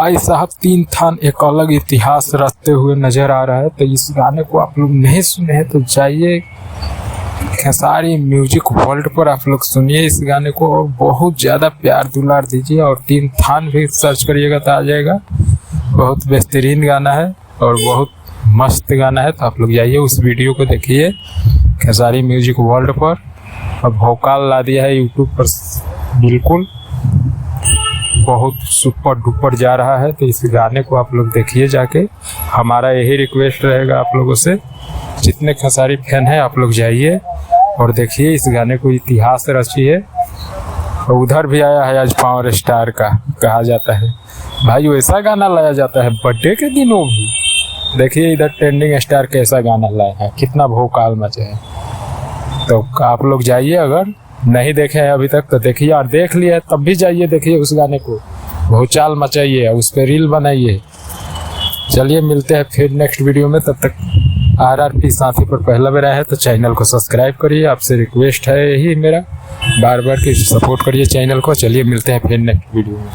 भाई साहब तीन थान एक अलग इतिहास रचते हुए नजर आ रहा है। तो इस गाने को आप लोग नहीं सुने हैं तो जाइए खेसारी म्यूजिक वर्ल्ड पर आप लोग सुनिए इस गाने को और बहुत ज़्यादा प्यार दुलार दीजिए। और तीन थान भी सर्च करिएगा तो आ जाएगा। बहुत बेहतरीन गाना है और बहुत मस्त गाना है। तो आप लोग जाइए उस वीडियो को देखिए खेसारी म्यूजिक वर्ल्ड पर। अब भोकाल ला दिया है यूट्यूब पर, बिल्कुल बहुत सुपर डुपर जा रहा है। तो इस गाने को आप लोग देखिए जाके। हमारा यही रिक्वेस्ट रहेगा आप लोगों से, जितने खेसारी फैन हैं आप लोग जाइए और देखिए इस गाने को। इतिहास रचिए। और उधर भी आया है आज पावर स्टार का, कहा जाता है भाई वैसा गाना लाया जाता है बर्थडे के दिनों भी। देखिए इधर ट्रेंडिंग स्टार कैसा गाना लाया है, कितना भोकाल मचे है। तो आप लोग जाइए, अगर नहीं देखे हैं अभी तक तो देखिए, और देख लिया है तब भी जाइए देखिए उस गाने को। भूचाल मचाइए, उस पर रील बनाइए। चलिए मिलते हैं फिर नेक्स्ट वीडियो में। तब तक RRP साथी पर पहला बार आया है तो चैनल को सब्सक्राइब करिए। आपसे रिक्वेस्ट है यही मेरा, बार बार कि सपोर्ट करिए चैनल को। चलिए मिलते हैं फिर नेक्स्ट वीडियो में।